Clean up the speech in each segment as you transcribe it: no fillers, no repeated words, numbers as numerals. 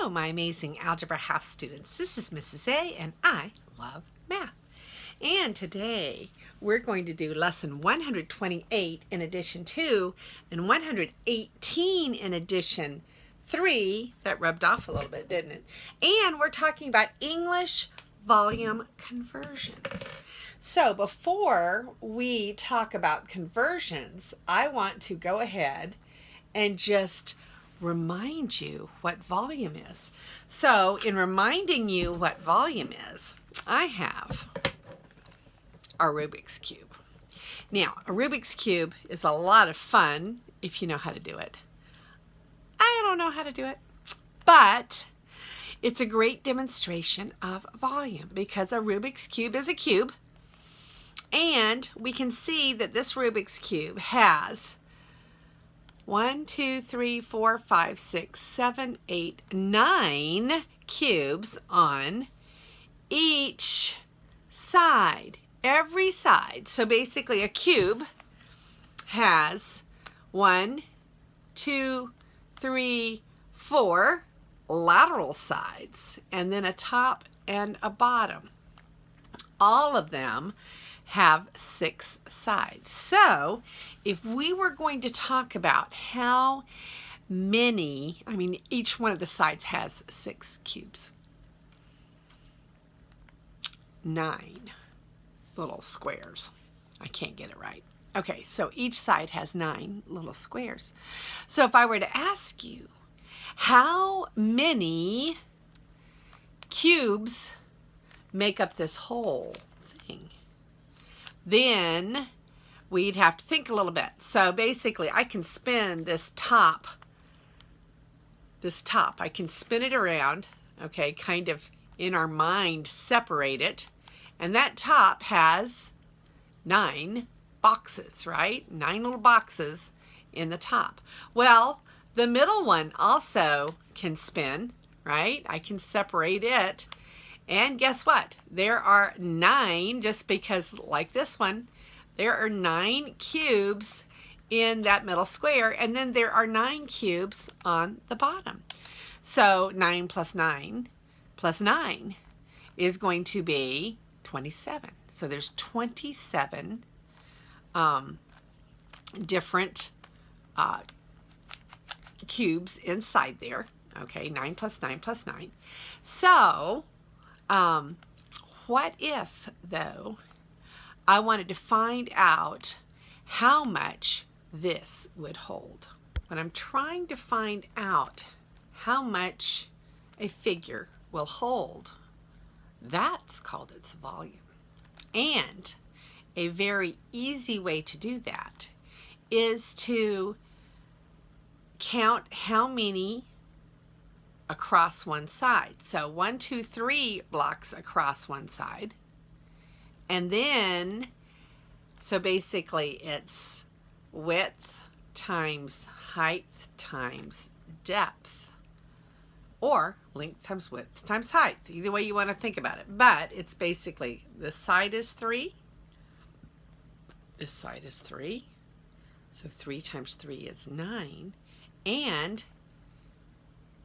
Hello, my amazing Algebra Half students. This is Mrs. A, and I love math. And today we're going to do lesson 128 in addition 2 and 118 in addition 3. That rubbed off a little bit, didn't it? And we're talking about English volume conversions. So before we talk about conversions, I want to go ahead and just remind you what volume is. So in reminding you what volume is, I have a Rubik's Cube. Now, a Rubik's Cube is a lot of fun if you know how to do it. I don't know how to do it, but it's a great demonstration of volume because a Rubik's Cube is a cube, and we can see that this Rubik's Cube has 1, 2, 3, 4, 5, 6, 7, 8, 9 cubes on each side, every side. So basically a cube has 1, 2, 3, 4 lateral sides, and then a top and a bottom. All of them have 6 sides. So if we were going to talk about how many, each one of the sides has 6 cubes. 9 little squares. I can't get it right. Okay, so each side has 9 little squares. So if I were to ask you, how many cubes make up this whole thing? Then we'd have to think a little bit. So basically I can spin this top. I can spin it around, okay, kind of in our mind separate it. And that top has 9 boxes, right? 9 little boxes in the top. Well, the middle one also can spin, right? I can separate it. And guess what? There are 9, just because like this one, there are 9 cubes in that middle square, and then there are 9 cubes on the bottom. So 9 plus 9 plus 9 is going to be 27. So there's 27 different cubes inside there. Okay, 9 plus 9 plus 9. So what if, though, I wanted to find out how much this would hold? When I'm trying to find out how much a figure will hold, that's called its volume. And a very easy way to do that is to count how many across one side. So 1, 2, 3 blocks across one side. And then, so basically it's width times height times depth, or length times width times height. Either way you want to think about it. But it's basically this side is 3. This side is 3. So 3 times 3 is 9. And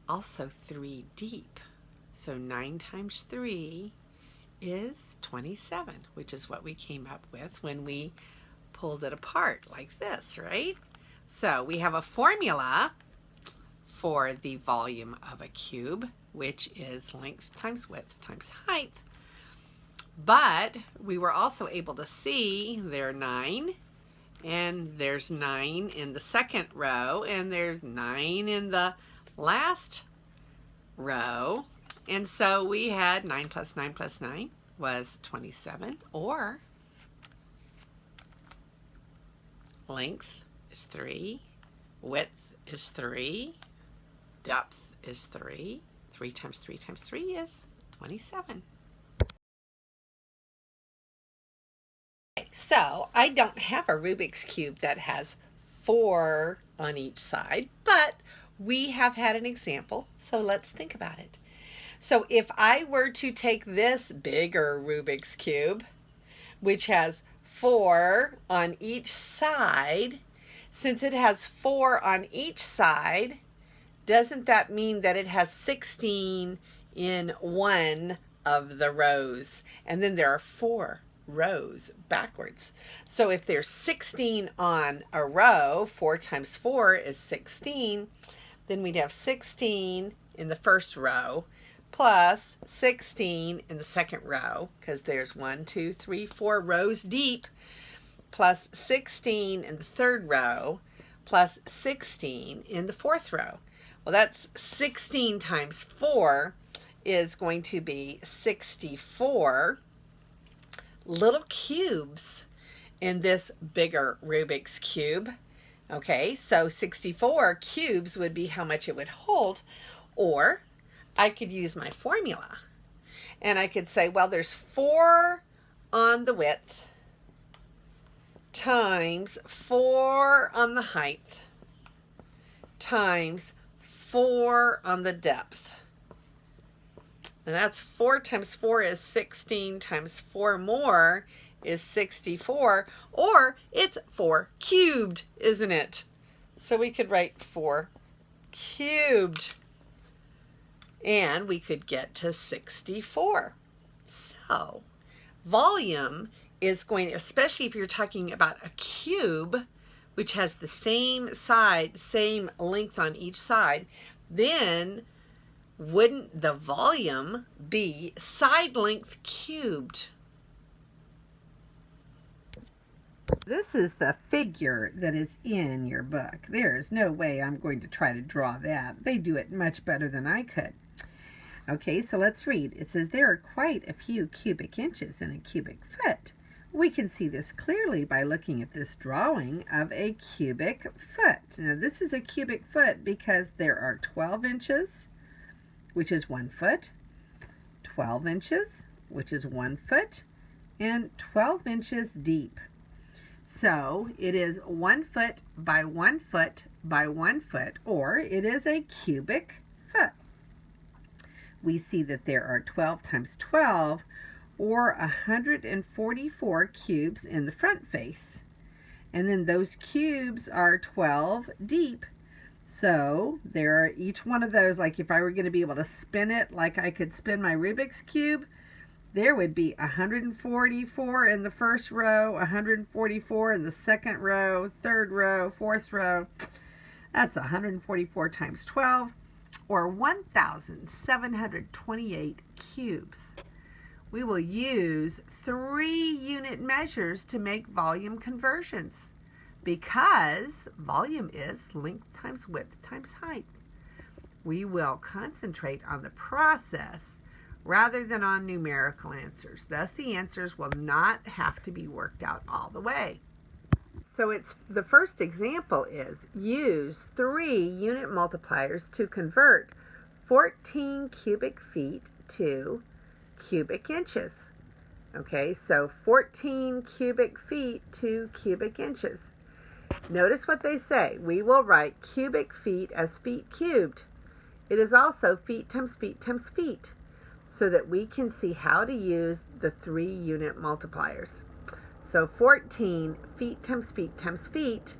also 3 deep. So 9 times 3 is 27, which is what we came up with when we pulled it apart like this, right? So we have a formula for the volume of a cube, which is length times width times height. But we were also able to see there are 9, and there's 9 in the second row, and there's 9 in the last row. And so we had 9 plus 9 plus 9 was 27, or length is 3, width is 3, depth is 3. 3 times 3 times 3 is 27. Okay, so I don't have a Rubik's Cube that has 4 on each side, but we have had an example, so let's think about it. So if I were to take this bigger Rubik's Cube, which has 4 on each side, since it has 4 on each side, doesn't that mean that it has 16 in one of the rows? And then there are 4 rows backwards. So if there's 16 on a row, 4 times 4 is 16, then we'd have 16 in the first row plus 16 in the second row, because there's 1, 2, 3, 4 rows deep, plus 16 in the third row, plus 16 in the fourth row. Well, that's 16 times 4 is going to be 64 little cubes in this bigger Rubik's Cube. Okay, so 64 cubes would be how much it would hold. Or I could use my formula. And I could say, well, there's 4 on the width times 4 on the height times 4 on the depth. And that's 4 times 4 is 16 times 4 more is 64, or it's 4 cubed, isn't it? So we could write 4 cubed, and we could get to 64. So volume is going, especially if you're talking about a cube, which has the same side, same length on each side, then wouldn't the volume be side length cubed? This is the figure that is in your book. There's no way I'm going to try to draw that. They do it much better than I could. Okay, so let's read. It says there are quite a few cubic inches in a cubic foot. We can see this clearly by looking at this drawing of a cubic foot. Now this is a cubic foot because there are 12 inches, which is 1 foot, 12 inches, which is 1 foot, and 12 inches deep. So it is 1 foot by 1 foot by 1 foot, or it is a cubic foot. We see that there are 12 times 12, or 144 cubes in the front face. And then those cubes are 12 deep. So there are each one of those, like if I were going to be able to spin it like I could spin my Rubik's Cube, there would be 144 in the first row, 144 in the second row, third row, fourth row. That's 144 times 12, or 1,728 cubes. We will use 3 unit measures to make volume conversions, because volume is length times width times height. We will concentrate on the process rather than on numerical answers. Thus, the answers will not have to be worked out all the way. So it's the first example is use 3 unit multipliers to convert 14 cubic feet to cubic inches. Okay, so 14 cubic feet to cubic inches. Notice what they say. We will write cubic feet as feet cubed. It is also feet times feet times feet, so that we can see how to use the 3 unit multipliers. So 14 feet times feet times feet,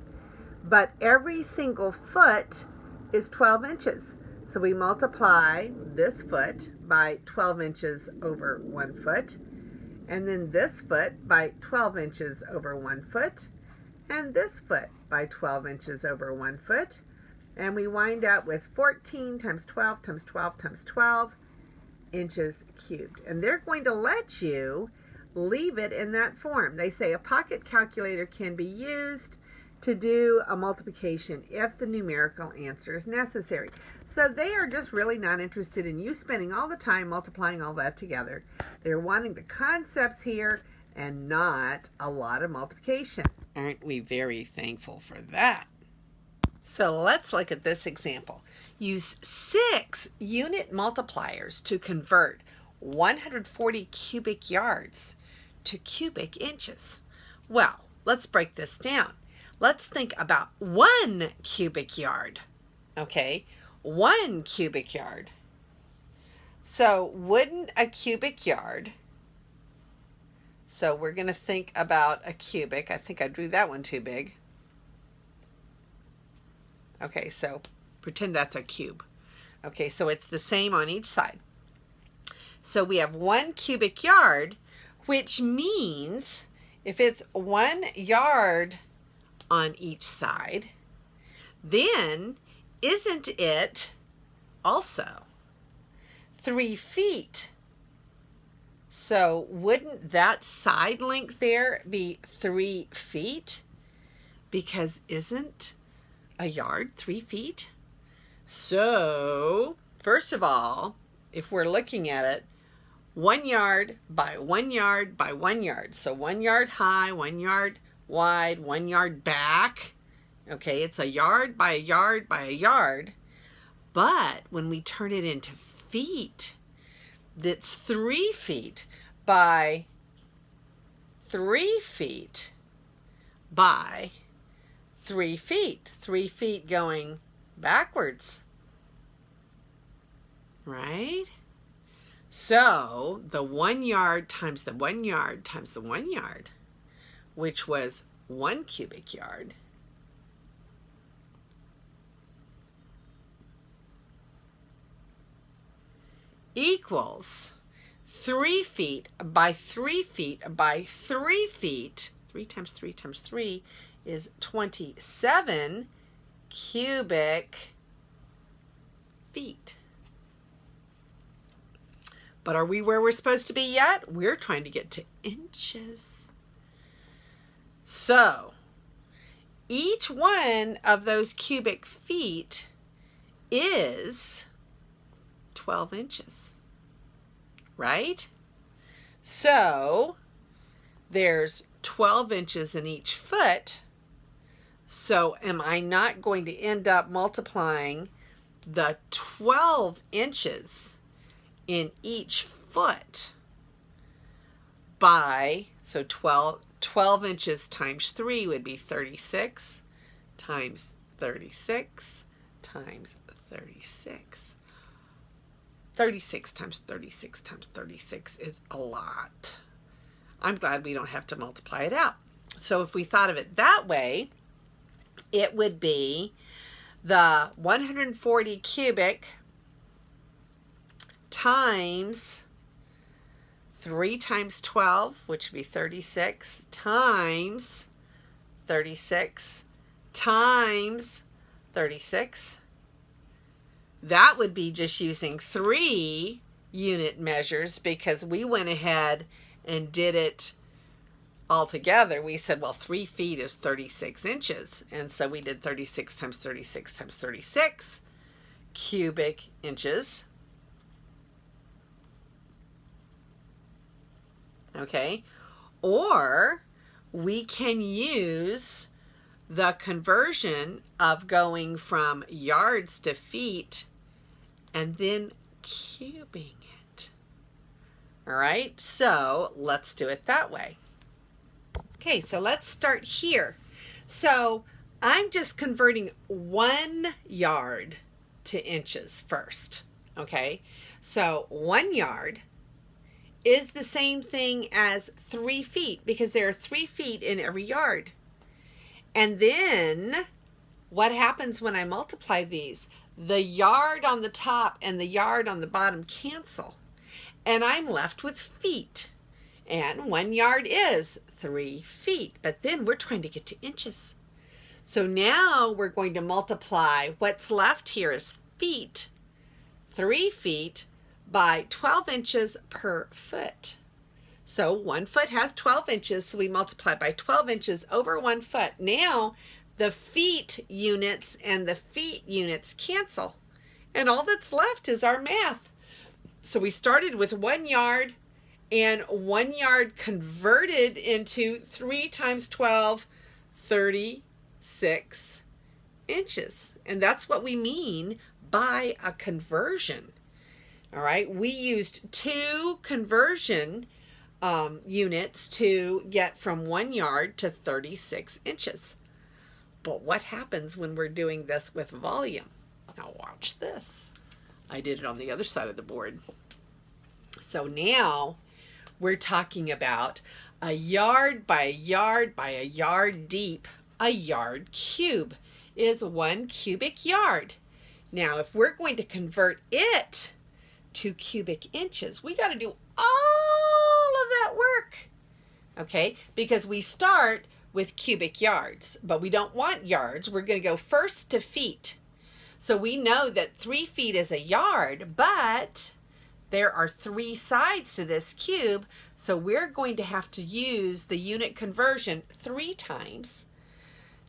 but every single foot is 12 inches. So we multiply this foot by 12 inches over 1 foot, and then this foot by 12 inches over 1 foot, and this foot by 12 inches over 1 foot, and we wind up with 14 times 12 times 12 times 12 inches cubed. And they're going to let you leave it in that form. They say a pocket calculator can be used to do a multiplication if the numerical answer is necessary. So they are just really not interested in you spending all the time multiplying all that together. They're wanting the concepts here and not a lot of multiplication. Aren't we very thankful for that? So let's look at this example. Use 6 unit multipliers to convert 140 cubic yards to cubic inches. Well, let's break this down. Let's think about 1 cubic yard. Okay, 1 cubic yard. So wouldn't a cubic yard, so we're going to think about a cubic. I think I drew that one too big. Okay, so Pretend that's a cube. Okay, so it's the same on each side. So we have 1 cubic yard, which means if it's 1 yard on each side, then isn't it also 3 feet? So wouldn't that side length there be 3 feet? Because isn't a yard 3 feet? So, first of all, if we're looking at it, 1 yard by 1 yard by 1 yard. So 1 yard high, 1 yard wide, 1 yard back. Okay, it's a yard by a yard by a yard. But when we turn it into feet, that's 3 feet by 3 feet by 3 feet. 3 feet going backwards, right? So the 1 yard times the 1 yard times the 1 yard, which was 1 cubic yard, equals 3 feet by 3 feet by 3 feet. 3 times 3 times 3 is 27 cubic feet. But are we where we're supposed to be yet? We're trying to get to inches. So each one of those cubic feet is 12 inches, right? So there's 12 inches in each foot. So am I not going to end up multiplying the 12 inches in each foot by, so 12 inches times 3 would be 36 times 36 times 36. 36 times 36 times 36 is a lot. I'm glad we don't have to multiply it out. So if we thought of it that way, it would be the 140 cubic times 3 times 12, which would be 36, times 36 times 36. That would be just using 3 unit measures because we went ahead and did it all together. We said, well, 3 feet is 36 inches. And so we did 36 times 36 times 36 cubic inches. Okay. Or we can use the conversion of going from yards to feet and then cubing it. All right. So let's do it that way. Okay, so let's start here. So I'm just converting 1 yard to inches first, okay? So 1 yard is the same thing as 3 feet because there are 3 feet in every yard. And then what happens when I multiply these? The yard on the top and the yard on the bottom cancel, and I'm left with feet. And 1 yard is 3 feet, but then we're trying to get to inches. So now we're going to multiply what's left here is feet, 3 feet by 12 inches per foot. So 1 foot has 12 inches, so we multiply by 12 inches over 1 foot. Now the feet units and the feet units cancel, and all that's left is our math. So we started with 1 yard, and 1 yard converted into 3 times 12, 36 inches. And that's what we mean by a conversion. All right, we used 2 conversion units to get from 1 yard to 36 inches. But what happens when we're doing this with volume? Now watch this. I did it on the other side of the board. So now we're talking about a yard by a yard by a yard deep. A yard cube is 1 cubic yard. Now, if we're going to convert it to cubic inches, we got to do all of that work, okay? Because we start with cubic yards, but we don't want yards. We're going to go first to feet. So we know that 3 feet is a yard, but there are 3 sides to this cube, so we're going to have to use the unit conversion 3 times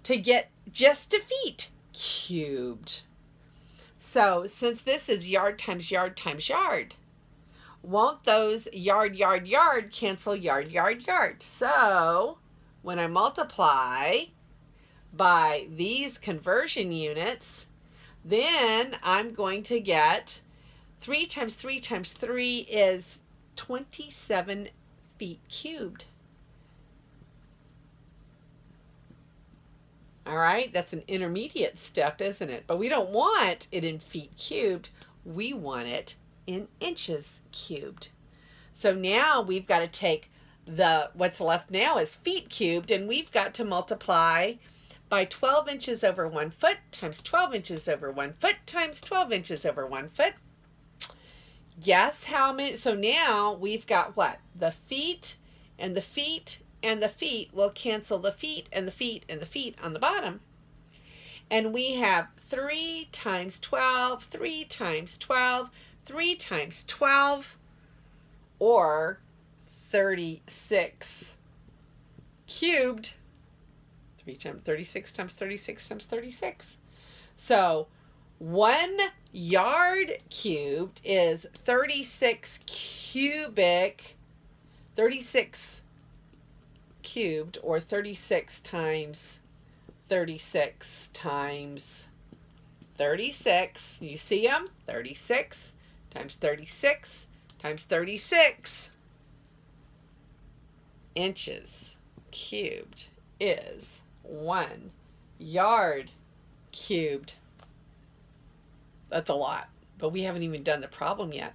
to get just to feet cubed. So since this is yard times yard times yard, won't those yard, yard, yard cancel yard, yard, yard? So when I multiply by these conversion units, then I'm going to get 3 times 3 times 3 is 27 feet cubed. All right, that's an intermediate step, isn't it? But we don't want it in feet cubed. We want it in inches cubed. So now we've got to take what's left now is feet cubed, and we've got to multiply by 12 inches over 1 foot times 12 inches over 1 foot times 12 inches over 1 foot. Guess how many? So now we've got what? The feet and the feet and the feet will cancel the feet and the feet and the feet on the bottom. And we have 3 times 12, 3 times 12, 3 times 12, or 36 cubed. 3 times 36 times 36 times 36. So 1 yard cubed is 36 cubed, or 36 times 36 times 36. You see them? 36 times 36 times 36 inches cubed is 1 yard cubed. That's a lot, but we haven't even done the problem yet.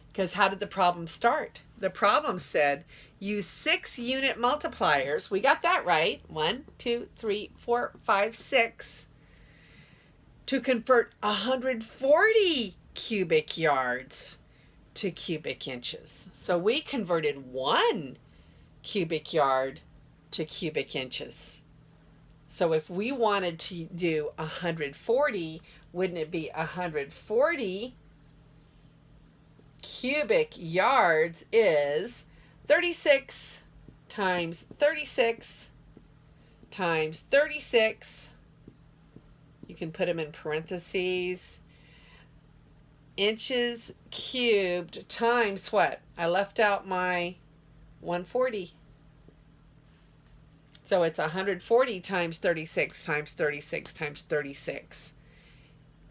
Because how did the problem start? The problem said use 6 unit multipliers. We got that right. 1, 2, 3, 4, 5, 6. To convert 140 cubic yards to cubic inches. So we converted 1 cubic yard to cubic inches. So if we wanted to do 140, wouldn't it be 140 cubic yards is 36 times 36 times 36. You can put them in parentheses. Inches cubed times what? I left out my 140. So it's 140 times 36 times 36 times 36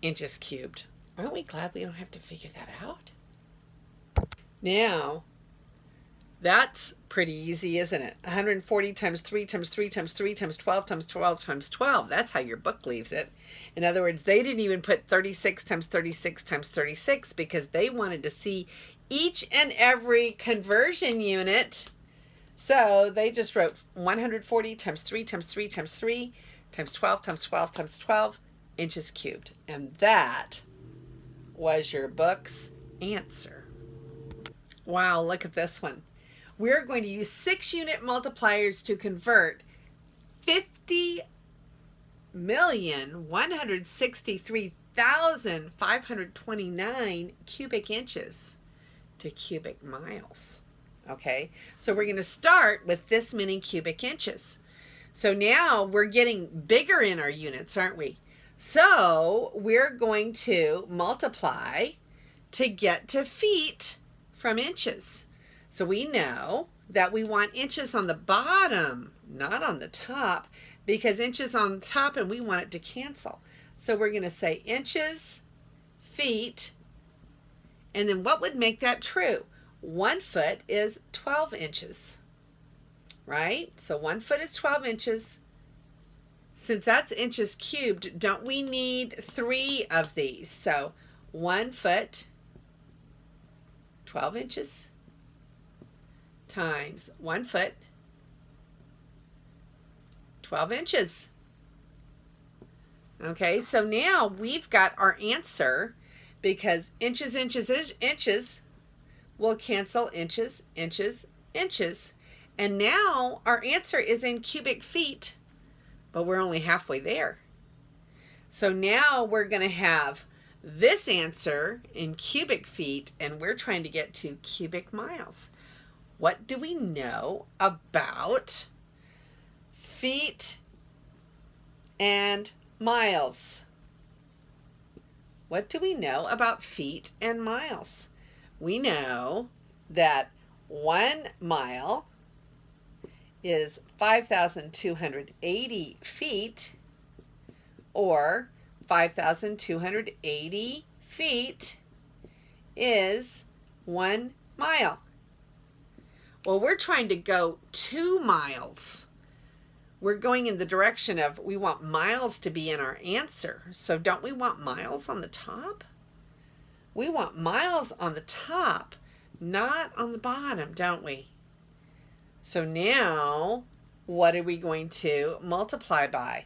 inches cubed. Aren't we glad we don't have to figure that out? Now, that's pretty easy, isn't it? 140 times 3 times 3 times 3 times 12 times 12 times 12. That's how your book leaves it. In other words, they didn't even put 36 times 36 times 36 because they wanted to see each and every conversion unit. So they just wrote 140 times 3 times 3 times 3 times 12 times 12 times 12 inches cubed. And that was your book's answer. Wow, look at this one. We're going to use 6 unit multipliers to convert 50,163,529 cubic inches to cubic miles. Okay, so we're going to start with this many cubic inches. So now we're getting bigger in our units, aren't we? So we're going to multiply to get to feet from inches. So we know that we want inches on the bottom, not on the top, because inches on the top and we want it to cancel. So we're going to say inches, feet, and then what would make that true? 1 foot is 12 inches, right? So 1 foot is 12 inches. Since that's inches cubed, don't we need 3 of these? So 1 foot, 12 inches, times 1 foot, 12 inches. Okay, so now we've got our answer because inches, inches will cancel inches, inches, inches. And now our answer is in cubic feet, but we're only halfway there. So now we're going to have this answer in cubic feet, and we're trying to get to cubic miles. What do we know about feet and miles? What do we know about feet and miles? We know that 1 mile is 5,280 feet, or 5,280 feet is 1 mile. Well, we're trying to go 2 miles. We're going in the direction of we want miles to be in our answer. So don't we want miles on the top? We want miles on the top, not on the bottom, don't we? So now, what are we going to multiply by?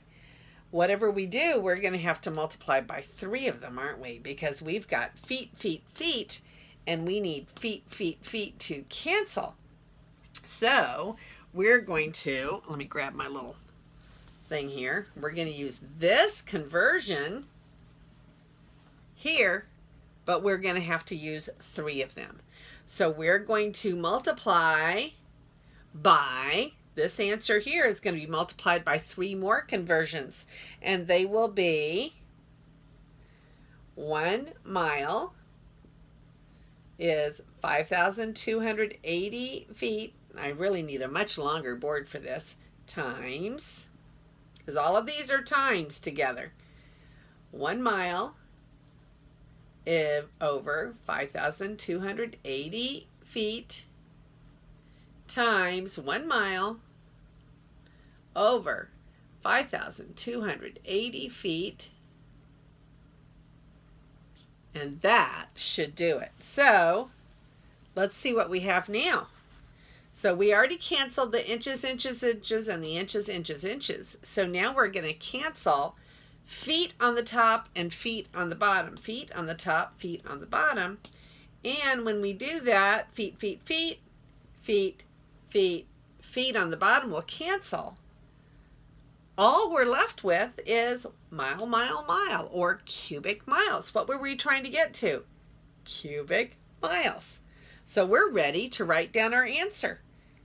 Whatever we do, we're going to have to multiply by 3 of them, aren't we? Because we've got feet, feet, feet, and we need feet, feet, feet to cancel. So we're going to, let me grab my little thing here. We're going to use this conversion here, but we're going to have to use 3 of them. So we're going to multiply by, this answer here is going to be multiplied by 3 more conversions, and they will be 1 mile is 5,280 feet. I really need a much longer board for this. Times, because all of these are times together. 1 mile is over 5,280 feet times 1 mile over 5,280 feet. And that should do it. So let's see what we have now. So we already canceled the inches, inches, inches, and the inches, inches, inches. So now we're going to cancel feet on the top and feet on the bottom. Feet on the top, feet on the bottom. And when we do that, feet, feet, feet, feet, feet, feet on the bottom will cancel. All we're left with is mile, mile, mile, or cubic miles. What were we trying to get to? Cubic miles. So we're ready to write down our answer.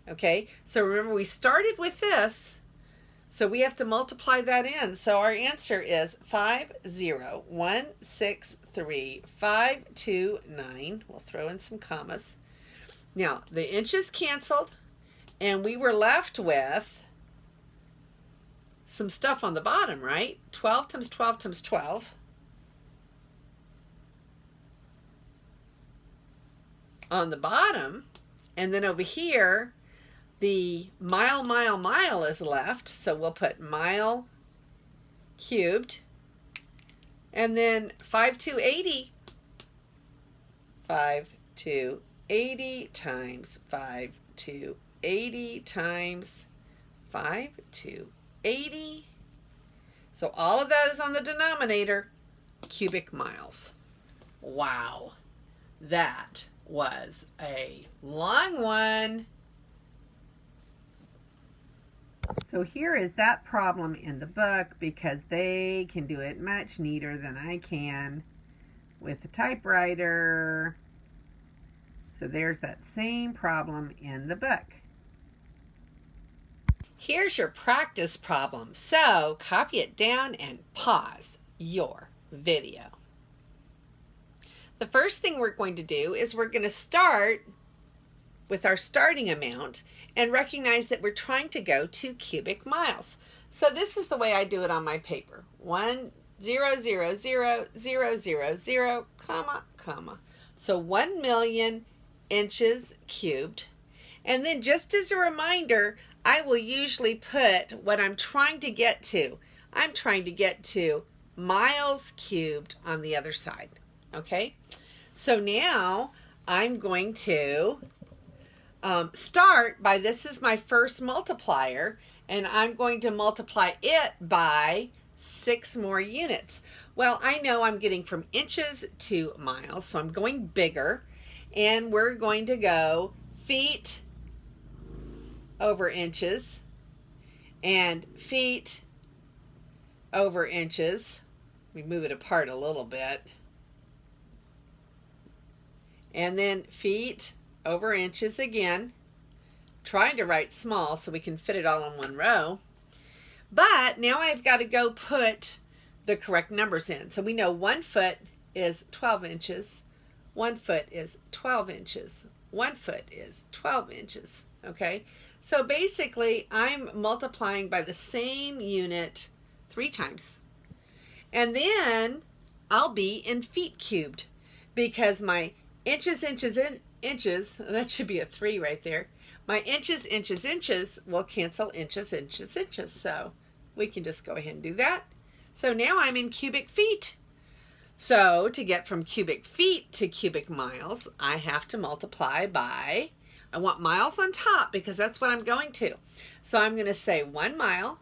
Okay, so remember we started with this, so we have to multiply that in. So our answer is 50163,529. We'll throw in some commas. Now the inches canceled, and we were left with some stuff on the bottom, right? 12 times 12 times 12. On the bottom, and then over here, the mile, mile, mile is left, so we'll put mile cubed, and then 5,280, 5,280 times 5,280 times 5,280. So all of that is on the denominator, cubic miles. Wow, that was a long one. So here is that problem in the book, because they can do it much neater than I can with a typewriter. So there's that same problem in the book. Here's your practice problem. So copy it down and pause your video. The first thing we're going to do is we're going to start with our starting amount and recognize that we're trying to go to cubic miles. So this is the way I do it on my paper. 1, 0, 0, 0, 0, 0, 0, comma, comma. So 1 million inches cubed. And then just as a reminder, I will usually put what I'm trying to get to. I'm trying to get to miles cubed on the other side. Okay? So now I'm going to start by, this is my first multiplier, and I'm going to multiply it by 6 more units. Well, I know I'm getting from inches to miles, so I'm going bigger, and we're going to go feet over inches and feet over inches. We move it apart a little bit. And then feet over inches again. Trying to write small so we can fit it all in one row. But now I've got to go put the correct numbers in. So we know 1 foot is 12 inches. 1 foot is 12 inches. 1 foot is 12 inches. Okay? So basically, I'm multiplying by the same unit 3 times. And then I'll be in feet cubed because my inches, that should be a 3 right there. My inches will cancel inches. So we can just go ahead and do that. So now I'm in cubic feet. So to get from cubic feet to cubic miles, I have to multiply by, I want miles on top because that's what I'm going to. So I'm going to say 1 mile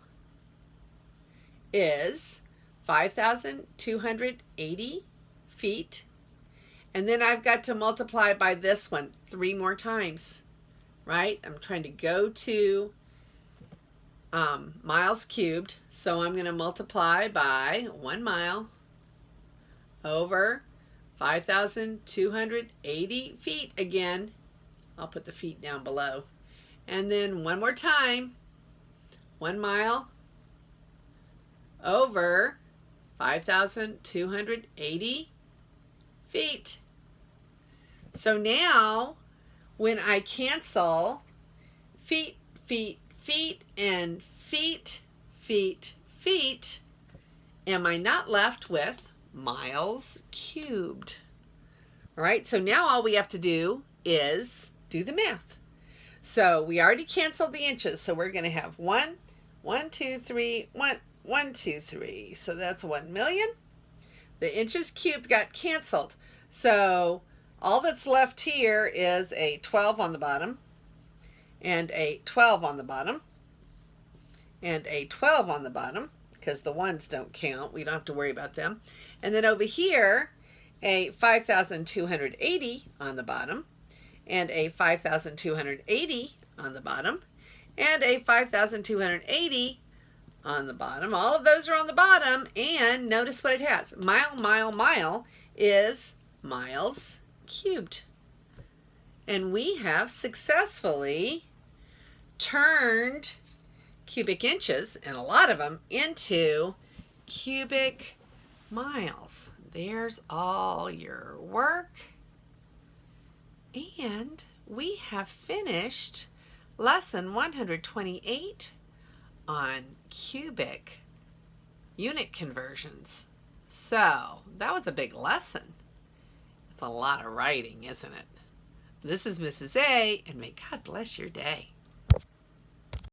is 5,280 feet. And then I've got to multiply by this one 3 more times, right? I'm trying to go to miles cubed. So I'm going to multiply by 1 mile over 5,280 feet again. I'll put the feet down below. And then one more time, 1 mile over 5,280 feet. So now when I cancel feet, feet, feet, and feet, feet, feet, am I not left with miles cubed? All right, so now all we have to do is do the math. So we already canceled the inches, so we're going to have 1, 1, 2, 3, 1, 1, 2, 3. So that's 1 million. The inches cubed got canceled. So all that's left here is a 12 on the bottom, and a 12 on the bottom, and a 12 on the bottom, because the ones don't count. We don't have to worry about them. And then over here, a 5,280 on the bottom, and a 5,280 on the bottom, and a 5,280 on the bottom. All of those are on the bottom, and notice what it has. Mile, mile, mile is miles cubed. And we have successfully turned cubic inches, and a lot of them, into cubic miles. There's all your work. And we have finished lesson 128 on cubic unit conversions. So that was a big lesson. It's a lot of writing, isn't it? This is Mrs. A, and may God bless your day.